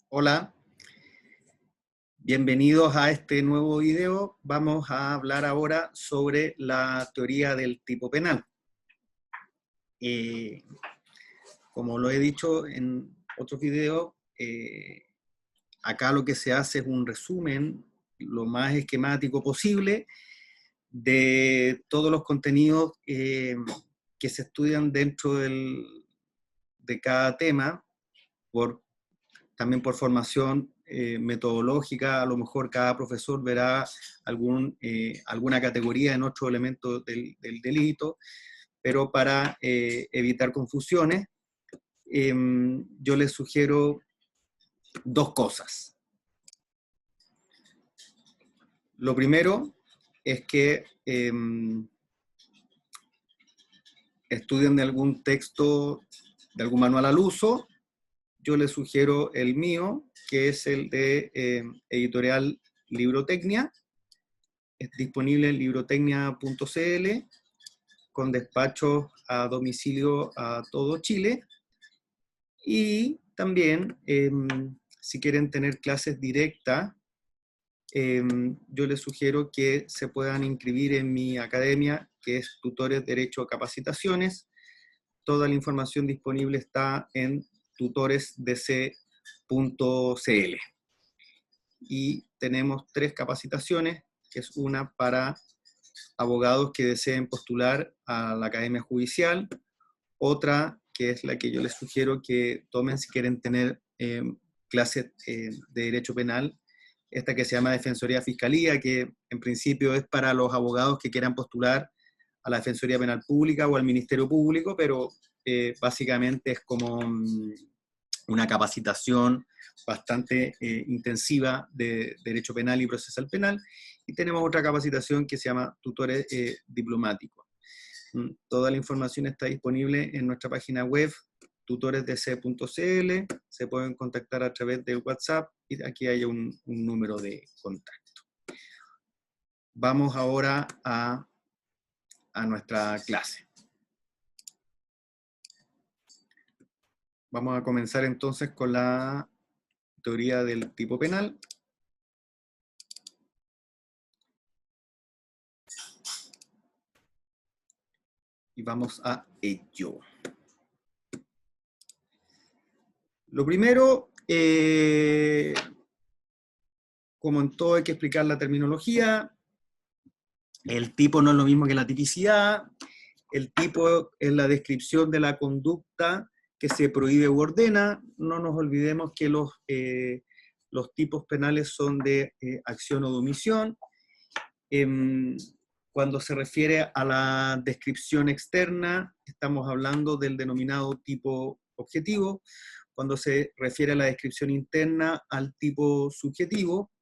Hola, bienvenidos a este nuevo video. Vamos a hablar ahora sobre la teoría del tipo penal. Como lo he dicho en otros videos, acá lo que se hace es un resumen lo más esquemático posible de todos los contenidos que se estudian dentro de cada tema, también por formación metodológica. A lo mejor cada profesor verá alguna categoría en otro elemento del delito, pero para evitar confusiones, yo les sugiero dos cosas. Lo primero es que estudien de algún texto, de algún manual al uso. Yo les sugiero el mío, que es el de editorial Librotecnia. Es disponible en librotecnia.cl, con despachos a domicilio a todo Chile. Y también, si quieren tener clases directas, yo les sugiero que se puedan inscribir en mi academia, que es Tutores Derecho Capacitaciones. Toda la información disponible está en tutoresdc.cl. Y tenemos 3 capacitaciones, que es una para abogados que deseen postular a la Academia Judicial, otra que es la que yo les sugiero que tomen si quieren tener clases de Derecho Penal, esta que se llama Defensoría Fiscalía, que en principio es para los abogados que quieran postular a la Defensoría Penal Pública o al Ministerio Público, pero básicamente es como una capacitación bastante intensiva de Derecho Penal y Procesal Penal. Y tenemos otra capacitación que se llama Tutores Diplomáticos. Toda la información está disponible en nuestra página web, tutoresdc.cl. Se pueden contactar a través del WhatsApp y aquí hay un número de contacto. Vamos ahora a nuestra clase. Vamos a comenzar entonces con la teoría del tipo penal. Y vamos a ello. Lo primero, como en todo hay que explicar la terminología. El tipo no es lo mismo que la tipicidad. El tipo es la descripción de la conducta que se prohíbe u ordena. No nos olvidemos que los tipos penales son de acción o de omisión. Cuando se refiere a la descripción externa, estamos hablando del denominado tipo objetivo. Cuando se refiere a la descripción interna, al tipo subjetivo.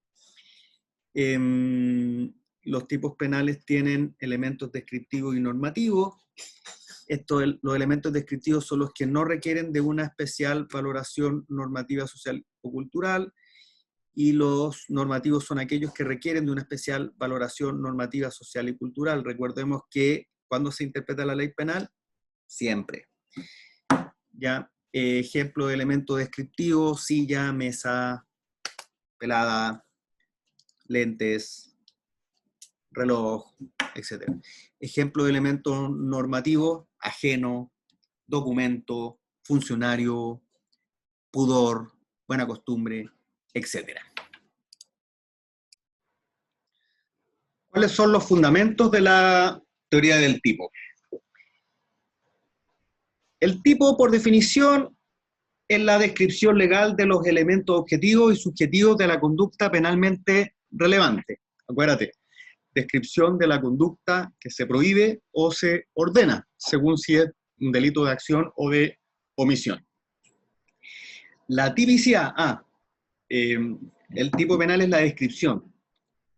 Los tipos penales tienen elementos descriptivos y normativos. Los elementos descriptivos son los que no requieren de una especial valoración normativa, social o cultural, y los normativos son aquellos que requieren de una especial valoración normativa, social y cultural. Recordemos que cuando se interpreta la ley penal, siempre. Ya, ejemplo de elemento descriptivo: silla, mesa, pelada, lentes, reloj, etc. Ejemplo de elemento normativo: ajeno, documento, funcionario, pudor, buena costumbre, etc. ¿Cuáles son los fundamentos de la teoría del tipo? El tipo, por definición, es la descripción legal de los elementos objetivos y subjetivos de la conducta penalmente relevante. Acuérdate, descripción de la conducta que se prohíbe o se ordena, según si es un delito de acción o de omisión. La tipicidad, el tipo penal es la descripción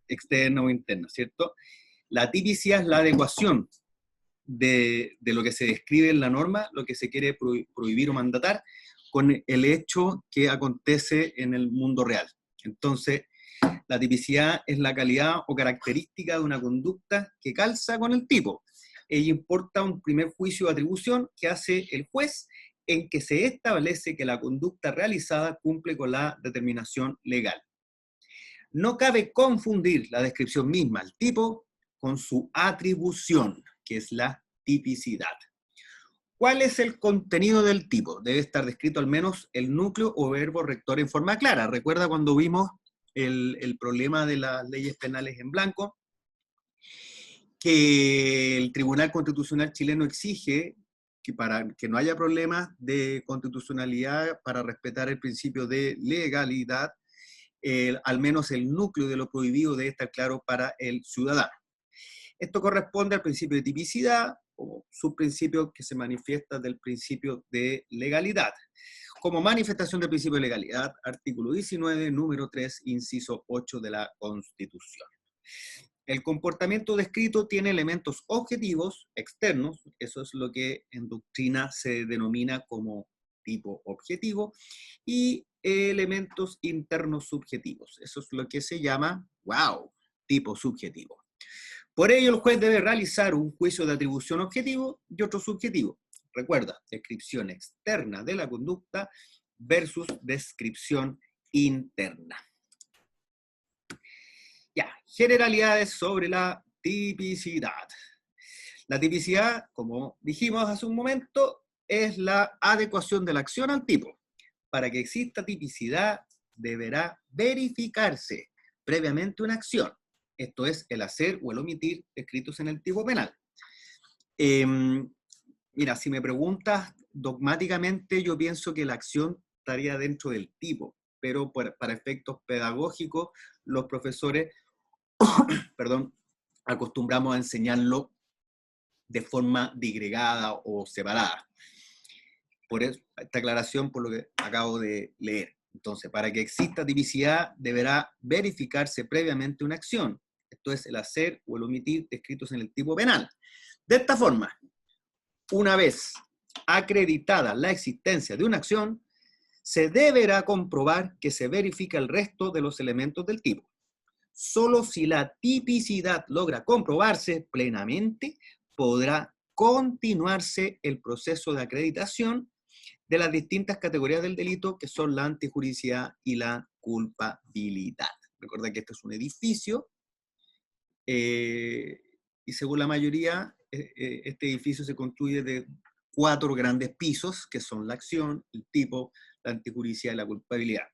externa o interna, ¿cierto? La tipicidad es la adecuación de lo que se describe en la norma, lo que se quiere prohibir o mandatar, con el hecho que acontece en el mundo real. Entonces, la tipicidad es la calidad o característica de una conducta que calza con el tipo. Ella importa un primer juicio de atribución que hace el juez en que se establece que la conducta realizada cumple con la determinación legal. No cabe confundir la descripción misma, el tipo, con su atribución, que es la tipicidad. ¿Cuál es el contenido del tipo? Debe estar descrito al menos el núcleo o verbo rector en forma clara. ¿Recuerda cuando vimos el problema de las leyes penales en blanco? Que el Tribunal Constitucional chileno exige que para que no haya problemas de constitucionalidad, para respetar el principio de legalidad, al menos el núcleo de lo prohibido debe estar claro para el ciudadano. Esto corresponde al principio de tipicidad, como subprincipio que se manifiesta del principio de legalidad. Como manifestación del principio de legalidad, artículo 19, número 3, inciso 8 de la Constitución. El comportamiento descrito tiene elementos objetivos, externos, eso es lo que en doctrina se denomina como tipo objetivo, y elementos internos subjetivos, eso es lo que se llama, tipo subjetivo. Por ello, el juez debe realizar un juicio de atribución objetivo y otro subjetivo. Recuerda, descripción externa de la conducta versus descripción interna. Ya, generalidades sobre la tipicidad. La tipicidad, como dijimos hace un momento, es la adecuación de la acción al tipo. Para que exista tipicidad, deberá verificarse previamente una acción. Esto es, el hacer o el omitir escritos en el tipo penal. Mira, si me preguntas dogmáticamente, yo pienso que la acción estaría dentro del tipo, pero para efectos pedagógicos, los profesores acostumbramos a enseñarlo de forma digregada o separada. Por eso, esta aclaración por lo que acabo de leer. Entonces, para que exista tipicidad, deberá verificarse previamente una acción. Esto es el hacer o el omitir descritos en el tipo penal. De esta forma, una vez acreditada la existencia de una acción, se deberá comprobar que se verifica el resto de los elementos del tipo. Solo si la tipicidad logra comprobarse plenamente, podrá continuarse el proceso de acreditación de las distintas categorías del delito, que son la antijuricidad y la culpabilidad. Recuerda que este es un edificio, y según la mayoría, este edificio se construye de 4 grandes pisos, que son la acción, el tipo, la antijuricidad y la culpabilidad.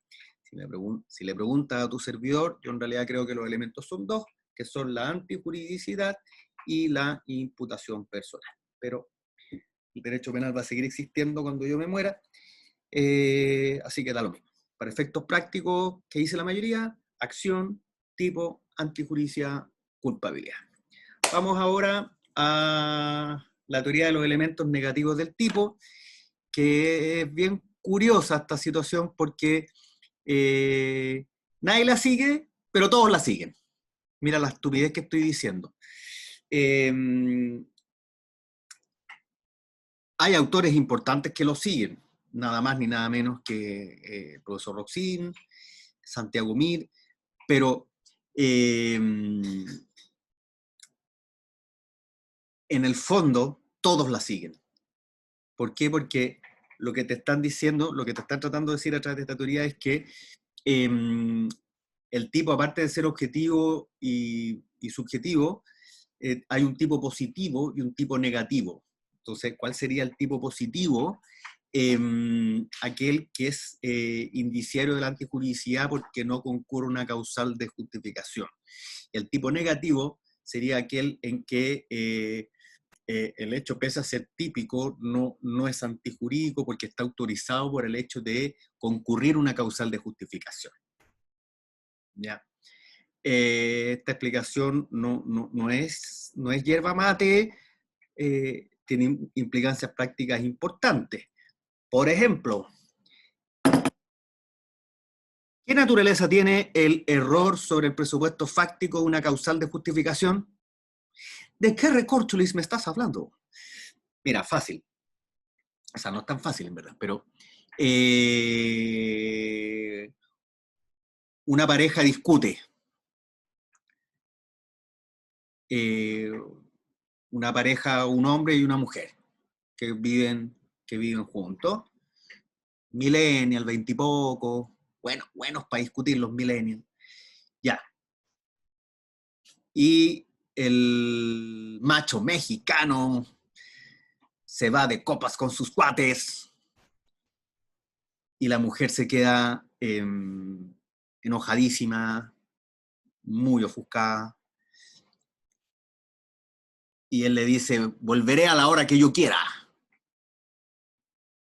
Si le preguntas a tu servidor, yo en realidad creo que los elementos son 2, que son la antijuridicidad y la imputación personal. Pero el derecho penal va a seguir existiendo cuando yo me muera, así que da lo mismo. Para efectos prácticos, ¿qué dice la mayoría? Acción, tipo, antijuridicidad, culpabilidad. Vamos ahora a la teoría de los elementos negativos del tipo, que es bien curiosa esta situación porque nadie la sigue, pero todos la siguen. Mira la estupidez que estoy diciendo. Hay autores importantes que lo siguen, nada más ni nada menos que el profesor Roxin, Santiago Mir, pero en el fondo todos la siguen. ¿Por qué? Porque lo que te están diciendo, lo que te están tratando de decir a través de esta teoría es que el tipo, aparte de ser objetivo y subjetivo, hay un tipo positivo y un tipo negativo. Entonces, ¿cuál sería el tipo positivo? Aquel que es indiciario de la antijuridicidad porque no concurre una causal de justificación. El tipo negativo sería aquel en que el hecho, pese a ser típico, no es antijurídico porque está autorizado por el hecho de concurrir una causal de justificación. ¿Ya? Esta explicación no es yerba mate, tiene implicancias prácticas importantes. Por ejemplo, ¿qué naturaleza tiene el error sobre el presupuesto fáctico de una causal de justificación? ¿De qué recorcholis me estás hablando? Mira, fácil. O sea, no es tan fácil en verdad, pero una pareja discute. Una pareja, un hombre y una mujer, que viven que viven juntos. Millennial, 20 y poco. Bueno, buenos para discutir los millennials. Ya. Y el macho mexicano se va de copas con sus cuates y la mujer se queda enojadísima, muy ofuscada. Y él le dice, volveré a la hora que yo quiera.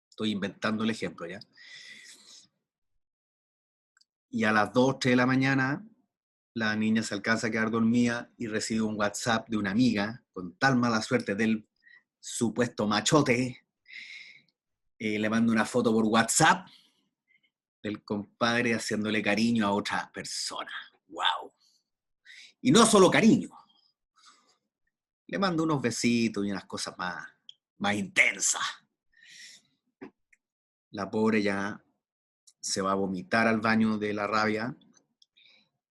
Estoy inventando el ejemplo, ¿ya? Y a las 2, 3 de la mañana, la niña se alcanza a quedar dormida y recibe un WhatsApp de una amiga con tal mala suerte del supuesto machote. Le manda una foto por WhatsApp del compadre haciéndole cariño a otra persona. ¡Wow! Y no solo cariño. Le manda unos besitos y unas cosas más intensas. La pobre ya se va a vomitar al baño de la rabia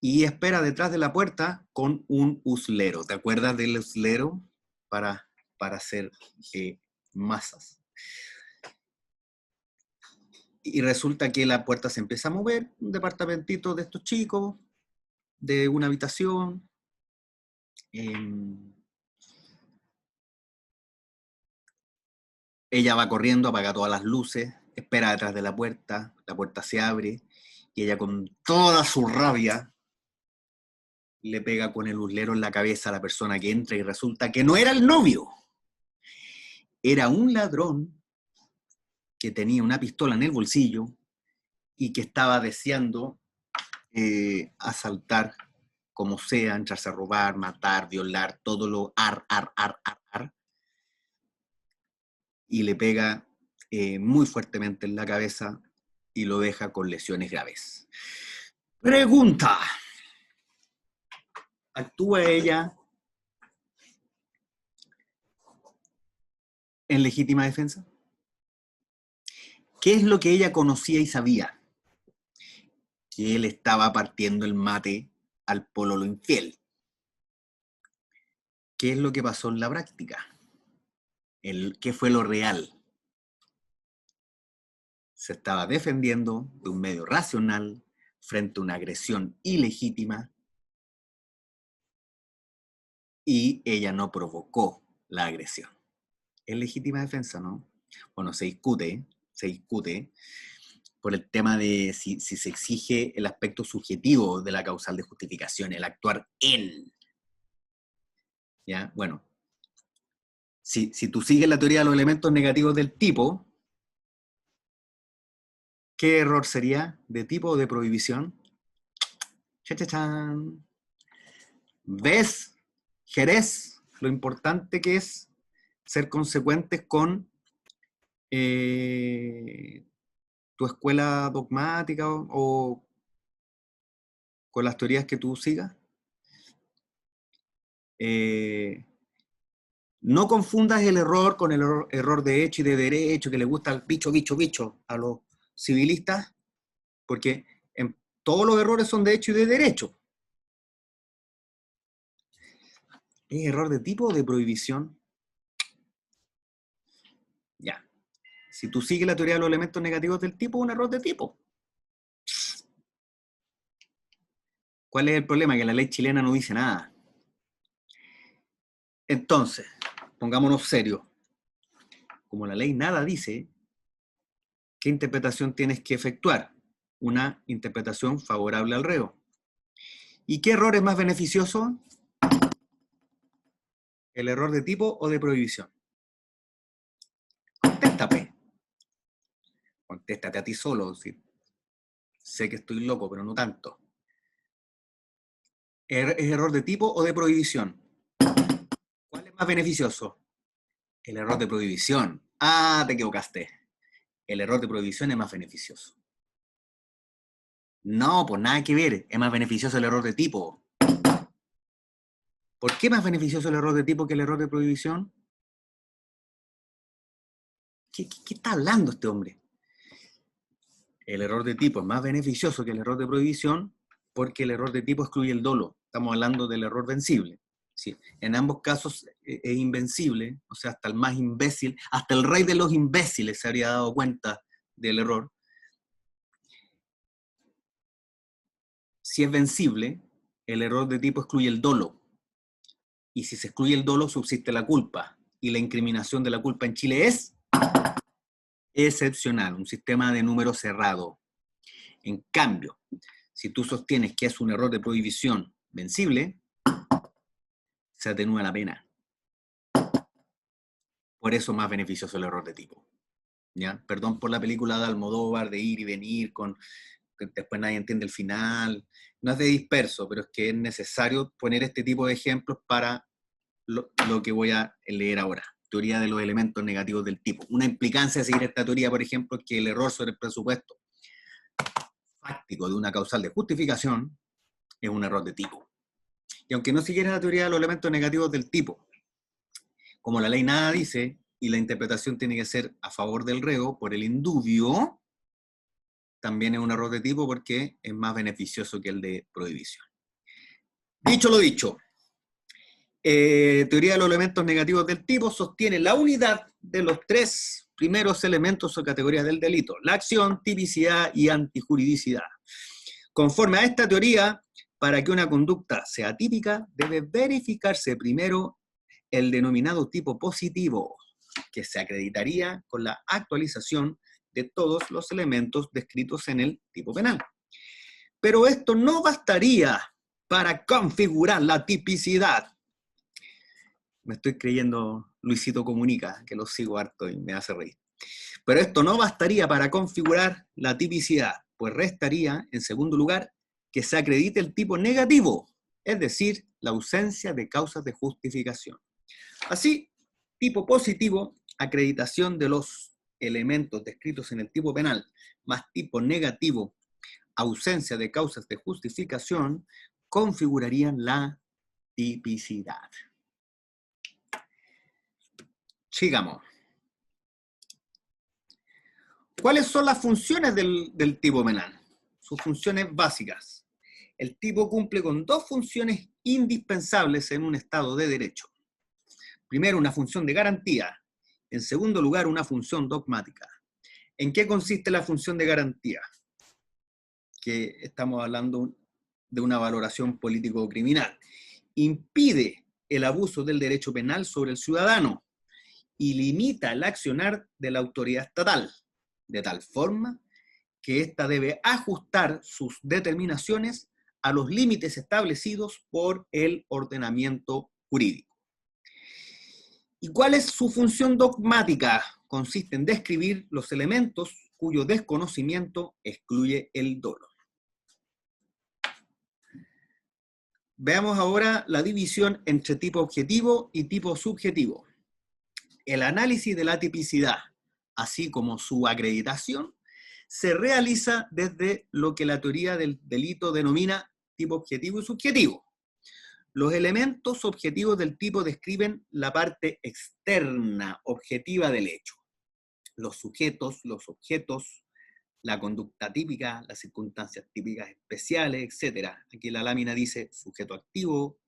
y espera detrás de la puerta con un uslero. ¿Te acuerdas del uslero? Para hacer masas. Y resulta que la puerta se empieza a mover, un departamentito de estos chicos, de una habitación. Ella va corriendo, apaga todas las luces, espera detrás de la puerta se abre, y ella con toda su rabia le pega con el uslero en la cabeza a la persona que entra y resulta que no era el novio. Era un ladrón que tenía una pistola en el bolsillo y que estaba deseando asaltar como sea, entrarse a robar, matar, violar, todo lo ar, y le pega muy fuertemente en la cabeza y lo deja con lesiones graves. Pregunta. ¿Actúa ella en legítima defensa? ¿Qué es lo que ella conocía y sabía? Que él estaba partiendo el mate al pololo infiel. ¿Qué es lo que pasó en la práctica? ¿Qué fue lo real? Se estaba defendiendo de un medio racional frente a una agresión ilegítima y ella no provocó la agresión. Es legítima defensa, ¿no? Bueno, se discute por el tema de si se exige el aspecto subjetivo de la causal de justificación, el actuar en. ¿Ya? Bueno, si tú sigues la teoría de los elementos negativos del tipo, ¿qué error sería? ¿De tipo o de prohibición? ¡Cha-cha-chan! ¿Ves, Jerez, lo importante que es ser consecuentes con tu escuela dogmática o con las teorías que tú sigas? No confundas el error con el error de hecho y de derecho, que le gusta el bicho a los civilistas, porque todos los errores son de hecho y de derecho. ¿Es error de tipo o de prohibición? Ya. Si tú sigues la teoría de los elementos negativos del tipo, es un error de tipo. ¿Cuál es el problema? Que la ley chilena no dice nada. Entonces, pongámonos serios. Como la ley nada dice, ¿qué interpretación tienes que efectuar? Una interpretación favorable al reo. ¿Y qué error es más beneficioso? ¿El error de tipo o de prohibición? Contéstate. Contéstate a ti solo. ¿Sí? Sé que estoy loco, pero no tanto. ¿Es error de tipo o de prohibición? ¿Cuál es más beneficioso? El error de prohibición. Ah, te equivocaste. El error de prohibición es más beneficioso. No, pues nada que ver. Es más beneficioso el error de tipo. ¿Por qué más beneficioso el error de tipo que el error de prohibición? ¿Qué está hablando este hombre? El error de tipo es más beneficioso que el error de prohibición porque el error de tipo excluye el dolo. Estamos hablando del error vencible. Sí, en ambos casos es invencible, o sea, hasta el más imbécil, hasta el rey de los imbéciles se habría dado cuenta del error. Si es vencible, el error de tipo excluye el dolo. Y si se excluye el dolo, subsiste la culpa. Y la incriminación de la culpa en Chile es excepcional, un sistema de números cerrado. En cambio, si tú sostienes que es un error de prohibición vencible, se atenúa la pena. Por eso es más beneficioso el error de tipo. ¿Ya? Perdón por la película de Almodóvar, de ir y venir, que después nadie entiende el final. No es de disperso, pero es que es necesario poner este tipo de ejemplos para lo que voy a leer ahora. Teoría de los elementos negativos del tipo. Una implicancia de seguir esta teoría, por ejemplo, es que el error sobre el presupuesto fáctico de una causal de justificación es un error de tipo. Y aunque no siguiera la teoría de los elementos negativos del tipo, como la ley nada dice, y la interpretación tiene que ser a favor del reo por el indubio, también es un error de tipo porque es más beneficioso que el de prohibición. Dicho lo dicho, teoría de los elementos negativos del tipo sostiene la unidad de los tres primeros elementos o categorías del delito: la acción, tipicidad y antijuridicidad. Conforme a esta teoría, para que una conducta sea típica, debe verificarse primero el denominado tipo positivo, que se acreditaría con la actualización de todos los elementos descritos en el tipo penal. Pero esto no bastaría para configurar la tipicidad. Me estoy creyendo Luisito Comunica, que lo sigo harto y me hace reír. Pero esto no bastaría para configurar la tipicidad, pues restaría, en segundo lugar, que se acredite el tipo negativo, es decir, la ausencia de causas de justificación. Así, tipo positivo, acreditación de los elementos descritos en el tipo penal, más tipo negativo, ausencia de causas de justificación, configurarían la tipicidad. Sigamos. ¿Cuáles son las funciones del tipo penal? Sus funciones básicas. El tipo cumple con dos funciones indispensables en un Estado de derecho. Primero, una función de garantía. En segundo lugar, una función dogmática. ¿En qué consiste la función de garantía? Que estamos hablando de una valoración político-criminal. Impide el abuso del derecho penal sobre el ciudadano y limita el accionar de la autoridad estatal, de tal forma que ésta debe ajustar sus determinaciones a los límites establecidos por el ordenamiento jurídico. ¿Y cuál es su función dogmática? Consiste en describir los elementos cuyo desconocimiento excluye el dolo. Veamos ahora la división entre tipo objetivo y tipo subjetivo. El análisis de la tipicidad, así como su acreditación, se realiza desde lo que la teoría del delito denomina tipo objetivo y subjetivo. Los elementos objetivos del tipo describen la parte externa, objetiva del hecho. Los sujetos, los objetos, la conducta típica, las circunstancias típicas especiales, etc. Aquí la lámina dice sujeto activo,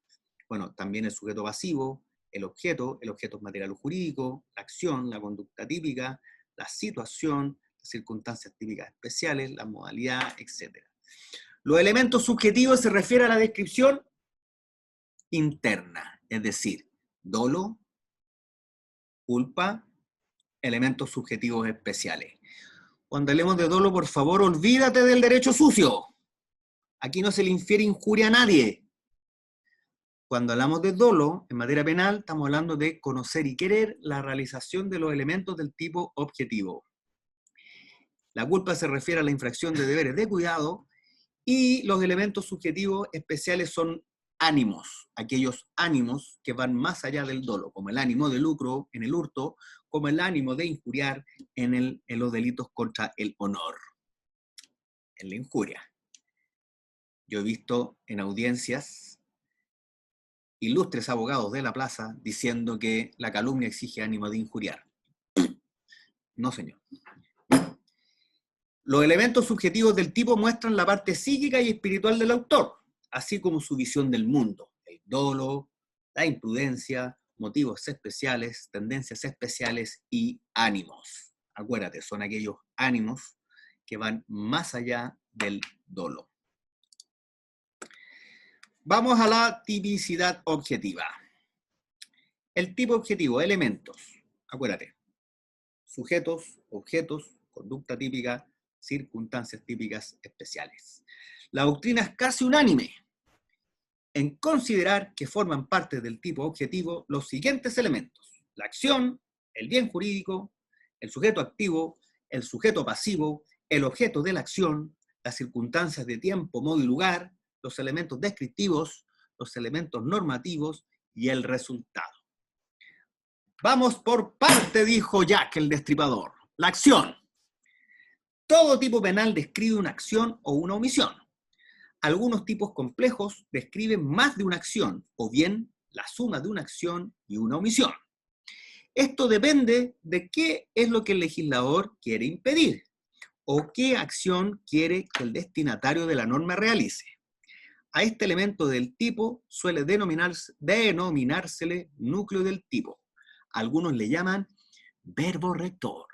bueno, también el sujeto pasivo, el objeto es material o jurídico, la acción, la conducta típica, la situación, las circunstancias típicas especiales, la modalidad, etc. Los elementos subjetivos se refieren a la descripción interna, es decir, dolo, culpa, elementos subjetivos especiales. Cuando hablemos de dolo, por favor, olvídate del derecho sucio. Aquí no se le infiere injuria a nadie. Cuando hablamos de dolo, en materia penal, estamos hablando de conocer y querer la realización de los elementos del tipo objetivo. La culpa se refiere a la infracción de deberes de cuidado y los elementos subjetivos especiales son ánimos, aquellos ánimos que van más allá del dolo, como el ánimo de lucro en el hurto, como el ánimo de injuriar en los delitos contra el honor, en la injuria. Yo he visto en audiencias ilustres abogados de la plaza diciendo que la calumnia exige ánimo de injuriar. No, señor. Los elementos subjetivos del tipo muestran la parte psíquica y espiritual del autor, así como su visión del mundo, el dolo, la imprudencia, motivos especiales, tendencias especiales y ánimos. Acuérdate, son aquellos ánimos que van más allá del dolo. Vamos a la tipicidad objetiva. El tipo objetivo, elementos. Acuérdate, sujetos, objetos, conducta típica, circunstancias típicas especiales. La doctrina es casi unánime en considerar que forman parte del tipo objetivo los siguientes elementos: la acción, el bien jurídico, el sujeto activo, el sujeto pasivo, el objeto de la acción, las circunstancias de tiempo, modo y lugar, los elementos descriptivos, los elementos normativos y el resultado. Vamos por parte, dijo Jack el Destripador. La acción. Todo tipo penal describe una acción o una omisión. Algunos tipos complejos describen más de una acción, o bien la suma de una acción y una omisión. Esto depende de qué es lo que el legislador quiere impedir, o qué acción quiere que el destinatario de la norma realice. A este elemento del tipo suele denominársele núcleo del tipo. Algunos le llaman verbo rector.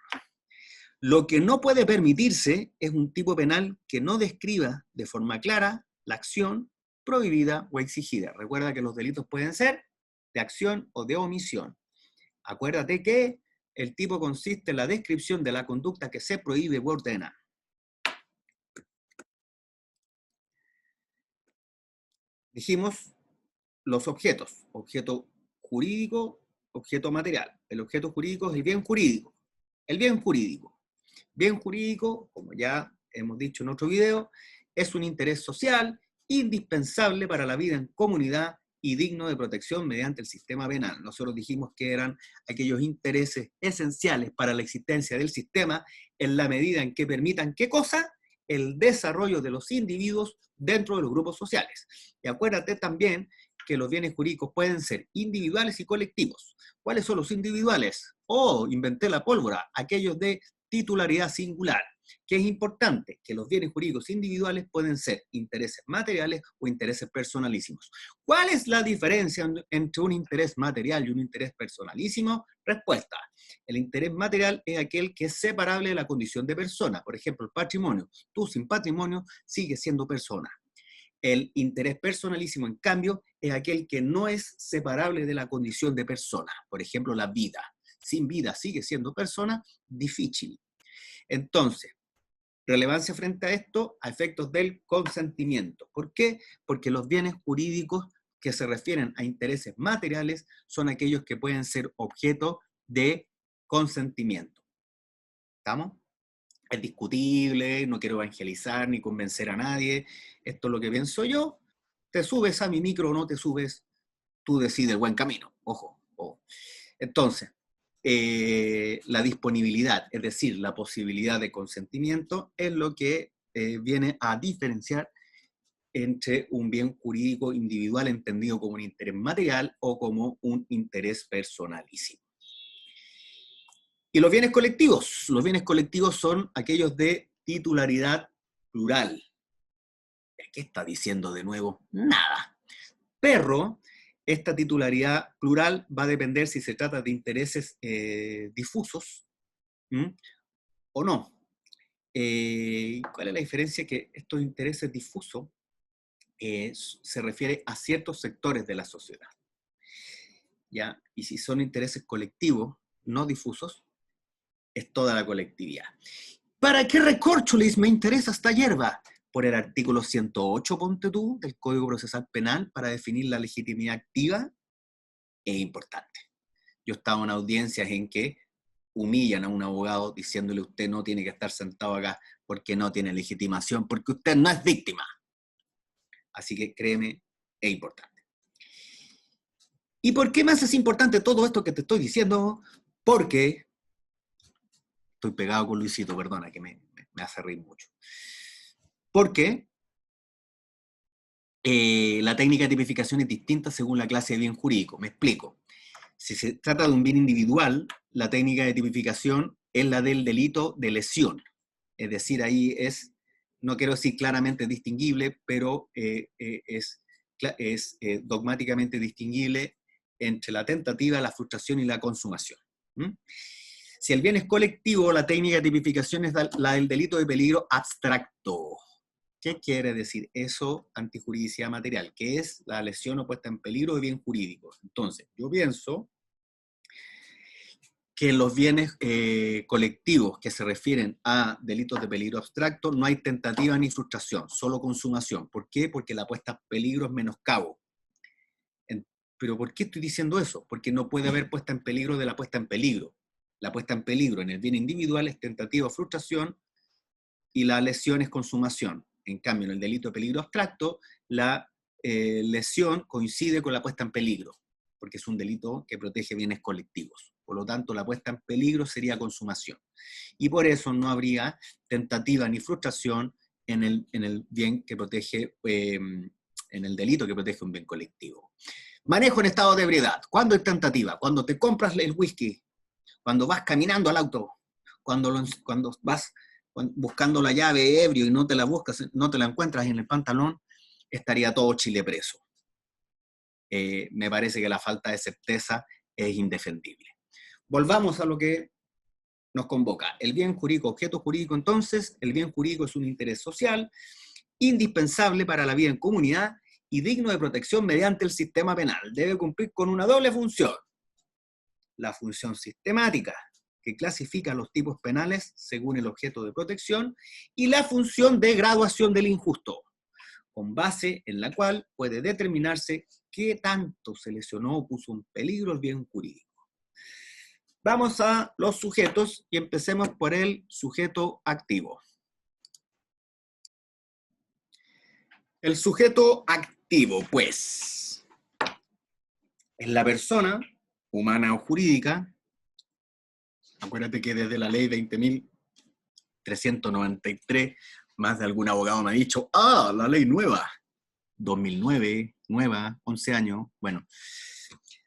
Lo que no puede permitirse es un tipo penal que no describa de forma clara la acción prohibida o exigida. Recuerda que los delitos pueden ser de acción o de omisión. Acuérdate que el tipo consiste en la descripción de la conducta que se prohíbe o ordena. Dijimos los objetos: objeto jurídico, objeto material. El objeto jurídico es el bien jurídico. El bien jurídico. Bien jurídico, como ya hemos dicho en otro video, es un interés social indispensable para la vida en comunidad y digno de protección mediante el sistema penal. Nosotros dijimos que eran aquellos intereses esenciales para la existencia del sistema en la medida en que permitan, ¿qué cosa? El desarrollo de los individuos dentro de los grupos sociales. Y acuérdate también que los bienes jurídicos pueden ser individuales y colectivos. ¿Cuáles son los individuales? Inventé la pólvora, aquellos de titularidad singular. ¿Qué es importante? Que los bienes jurídicos individuales pueden ser intereses materiales o intereses personalísimos. ¿Cuál es la diferencia entre un interés material y un interés personalísimo? Respuesta: el interés material es aquel que es separable de la condición de persona. Por ejemplo, el patrimonio. Tú sin patrimonio sigues siendo persona. El interés personalísimo, en cambio, es aquel que no es separable de la condición de persona. Por ejemplo, la vida. Sin vida sigue siendo persona, difícil. Entonces, relevancia frente a esto, a efectos del consentimiento. ¿Por qué? Porque los bienes jurídicos que se refieren a intereses materiales son aquellos que pueden ser objeto de consentimiento. ¿Estamos? Es discutible, no quiero evangelizar ni convencer a nadie, esto es lo que pienso yo. Te subes a mi micro o no te subes, tú decides el buen camino, ojo. Entonces, la disponibilidad, es decir, la posibilidad de consentimiento, es lo que viene a diferenciar entre un bien jurídico individual entendido como un interés material o como un interés personalísimo. Y los bienes colectivos son aquellos de titularidad plural. ¿Qué está diciendo de nuevo? Nada. Pero esta titularidad plural va a depender si se trata de intereses difusos o no. ¿Cuál es la diferencia? Que estos intereses difusos se refiere a ciertos sectores de la sociedad, ¿ya? Y si son intereses colectivos, no difusos, es toda la colectividad. ¿Para qué recorcholis me interesa esta hierba? Por el artículo 108, ponte tú, del Código Procesal Penal, para definir la legitimidad activa, es importante. Yo estaba en audiencias en que humillan a un abogado diciéndole: usted no tiene que estar sentado acá porque no tiene legitimación, porque usted no es víctima. Así que créeme, es importante. ¿Y por qué más es importante todo esto que te estoy diciendo? Porque estoy pegado con Luisito, perdona, que me hace reír mucho. Porque la técnica de tipificación es distinta según la clase de bien jurídico. Me explico. Si se trata de un bien individual, la técnica de tipificación es la del delito de lesión. Es decir, ahí es, no quiero decir claramente distinguible, pero es dogmáticamente distinguible entre la tentativa, la frustración y la consumación. ¿Mm? Si el bien es colectivo, la técnica de tipificación es la del delito de peligro abstracto. ¿Qué quiere decir eso? Antijuridicidad material, que es la lesión o puesta en peligro de bien jurídico. Entonces, yo pienso que los bienes colectivos que se refieren a delitos de peligro abstracto no hay tentativa ni frustración, solo consumación. ¿Por qué? Porque la puesta en peligro es menoscabo. ¿Pero por qué estoy diciendo eso? Porque no puede haber puesta en peligro de la puesta en peligro. La puesta en peligro en el bien individual es tentativa o frustración y la lesión es consumación. En cambio, en el delito de peligro abstracto, la lesión coincide con la puesta en peligro, porque es un delito que protege bienes colectivos. Por lo tanto, la puesta en peligro sería consumación. Y por eso no habría tentativa ni frustración en el bien que protege, en el delito que protege un bien colectivo. Manejo en estado de ebriedad. ¿Cuándo es tentativa? Cuando te compras el whisky, cuando vas caminando al auto, cuando vas buscando la llave ebrio y no te la buscas, no te la encuentras en el pantalón, estaría todo Chile preso. Me parece que la falta de certeza es indefendible. Volvamos a lo que nos convoca. El bien jurídico, objeto jurídico, entonces, el bien jurídico es un interés social indispensable para la vida en comunidad y digno de protección mediante el sistema penal. Debe cumplir con una doble función. La función sistemática, que clasifica los tipos penales según el objeto de protección, y la función de graduación del injusto, con base en la cual puede determinarse qué tanto se lesionó o puso en peligro el bien jurídico. Vamos a los sujetos y empecemos por el sujeto activo. El sujeto activo, pues, es la persona, humana o jurídica. Acuérdate que desde la ley 20.393, más de algún abogado me ha dicho, ¡ah, la ley nueva! 2009, nueva, 11 años, bueno.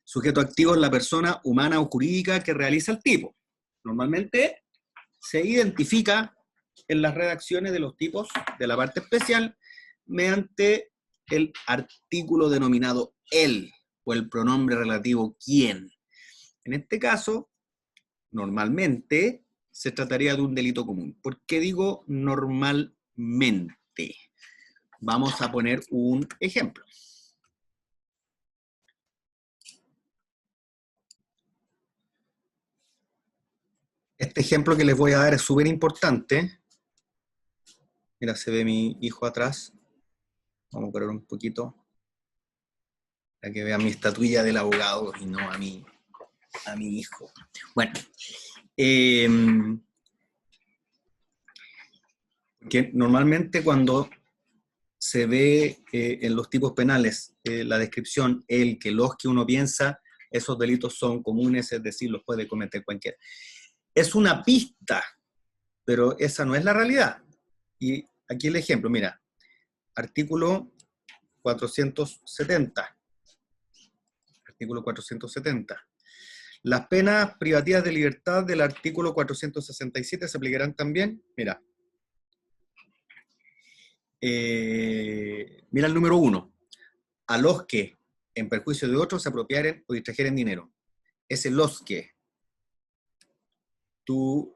Sujeto activo es la persona humana o jurídica que realiza el tipo. Normalmente se identifica en las redacciones de los tipos de la parte especial mediante el artículo denominado el o el pronombre relativo quién. En este caso, normalmente se trataría de un delito común. ¿Por qué digo normalmente? Vamos a poner un ejemplo. Este ejemplo que les voy a dar es súper importante. Mira, se ve mi hijo atrás. Vamos a poner un poquito para que vean mi estatuilla del abogado y no a mi hijo. Bueno, que normalmente cuando se ve en los tipos penales la descripción, el, que, los, que uno piensa, esos delitos son comunes, es decir, los puede cometer cualquiera. Es una pista, pero esa no es la realidad. Y aquí el ejemplo, mira, artículo 470. Artículo 470. Las penas privativas de libertad del artículo 467 se aplicarán también, mira. Mira el número 1. A los que, en perjuicio de otros, se apropiaren o distrajeren dinero. Ese los que. Tu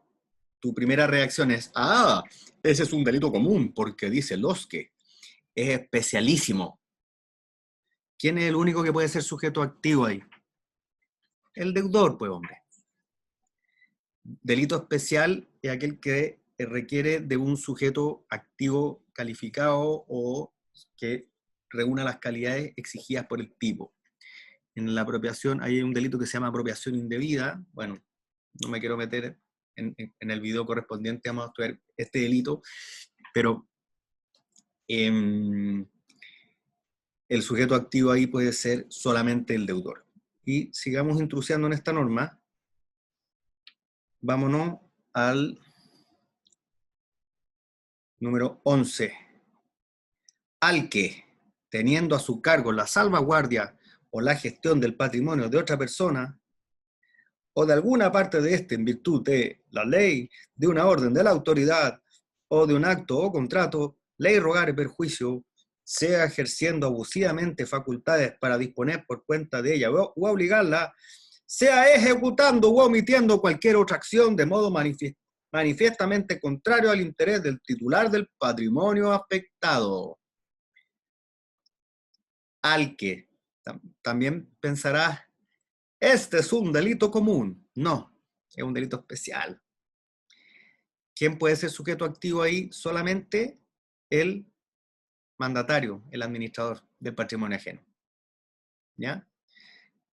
primera reacción es, ah, ese es un delito común, porque dice los que. Es especialísimo. ¿Quién es el único que puede ser sujeto activo ahí? El deudor, pues, hombre. Delito especial es aquel que requiere de un sujeto activo calificado o que reúna las calidades exigidas por el tipo. En la apropiación hay un delito que se llama apropiación indebida. Bueno, no me quiero meter en el video correspondiente, vamos a estudiar este delito, pero el sujeto activo ahí puede ser solamente el deudor. Y sigamos intrusiando en esta norma. Vámonos al número 11. Al que, teniendo a su cargo la salvaguardia o la gestión del patrimonio de otra persona, o de alguna parte de este en virtud de la ley, de una orden de la autoridad, o de un acto o contrato, ley, rogar, perjuicio, sea ejerciendo abusivamente facultades para disponer por cuenta de ella o obligarla, sea ejecutando u omitiendo cualquier otra acción de modo manifiestamente contrario al interés del titular del patrimonio afectado. Al que también pensarás, este es un delito común. No, es un delito especial. ¿Quién puede ser sujeto activo ahí? Solamente el mandatario, el administrador del patrimonio ajeno. ¿Ya?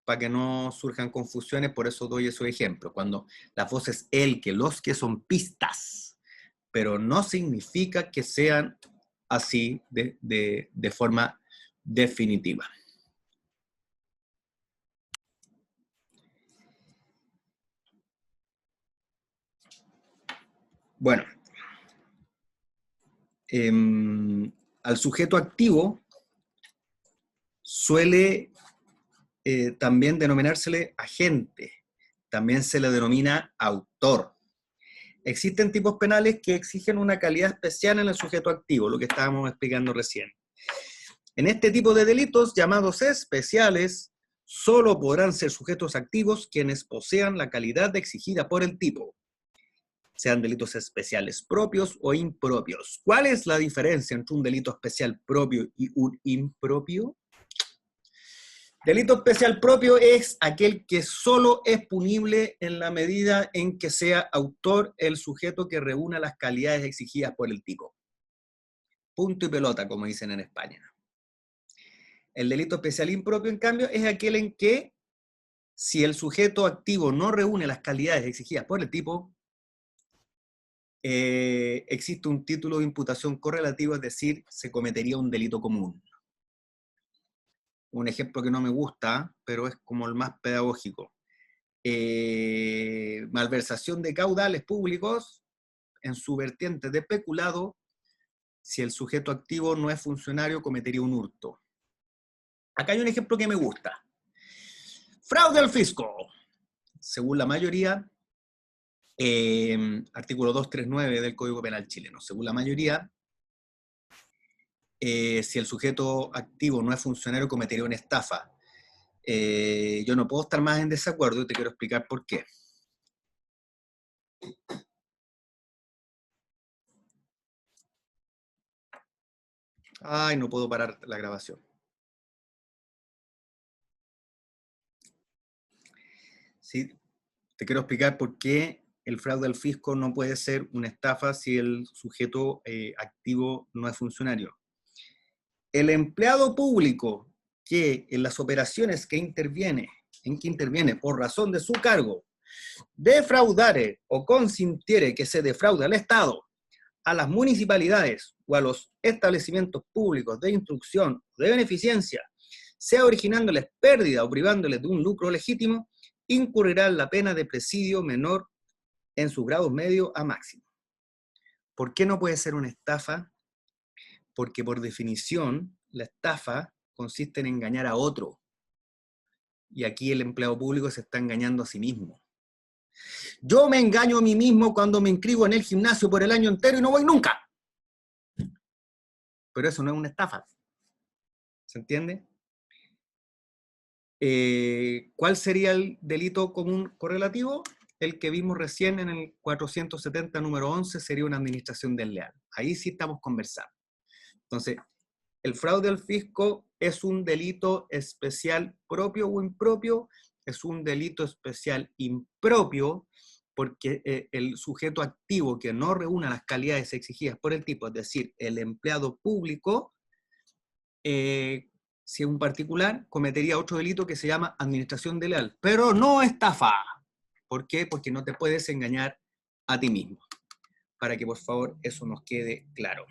Para que no surjan confusiones, por eso doy esos ejemplos. Cuando la voz es el, que, los que son pistas, pero no significa que sean así de forma definitiva. Bueno, al sujeto activo suele también denominársele agente, también se le denomina autor. Existen tipos penales que exigen una calidad especial en el sujeto activo, lo que estábamos explicando recién. En este tipo de delitos, llamados especiales, solo podrán ser sujetos activos quienes posean la calidad exigida por el tipo, sean delitos especiales propios o impropios. ¿Cuál es la diferencia entre un delito especial propio y un impropio? Delito especial propio es aquel que solo es punible en la medida en que sea autor el sujeto que reúna las calidades exigidas por el tipo. Punto y pelota, como dicen en España. El delito especial impropio, en cambio, es aquel en que, si el sujeto activo no reúne las calidades exigidas por el tipo, existe un título de imputación correlativo, es decir, se cometería un delito común. Un ejemplo que no me gusta, pero es como el más pedagógico. Malversación de caudales públicos en su vertiente de peculado, si el sujeto activo no es funcionario, cometería un hurto. Acá hay un ejemplo que me gusta. Fraude al fisco. Según la mayoría, artículo 239 del Código Penal chileno, según la mayoría, si el sujeto activo no es funcionario, cometería una estafa. Yo no puedo estar más en desacuerdo y te quiero explicar por qué. Ay, no puedo parar la grabación. Sí, te quiero explicar por qué el fraude al fisco no puede ser una estafa si el sujeto activo no es funcionario. El empleado público que en las operaciones en que interviene por razón de su cargo, defraudare o consintiere que se defraude al Estado, a las municipalidades o a los establecimientos públicos de instrucción o de beneficencia, sea originándoles pérdida o privándoles de un lucro legítimo, incurrirá en la pena de presidio menor en sus grados medio a máximo. ¿Por qué no puede ser una estafa? Porque por definición la estafa consiste en engañar a otro. Y aquí el empleado público se está engañando a sí mismo. Yo me engaño a mí mismo cuando me inscribo en el gimnasio por el año entero y no voy nunca. Pero eso no es una estafa. ¿Se entiende? ¿Cuál sería el delito común correlativo? El que vimos recién en el 470 número 11 sería una administración desleal. Ahí sí estamos conversando. Entonces, el fraude al fisco es un delito especial propio o impropio, es un delito especial impropio porque el sujeto activo que no reúna las calidades exigidas por el tipo, es decir, el empleado público, si es un particular, cometería otro delito que se llama administración desleal, pero no estafa. ¿Por qué? Porque no te puedes engañar a ti mismo. Para que por favor eso nos quede claro.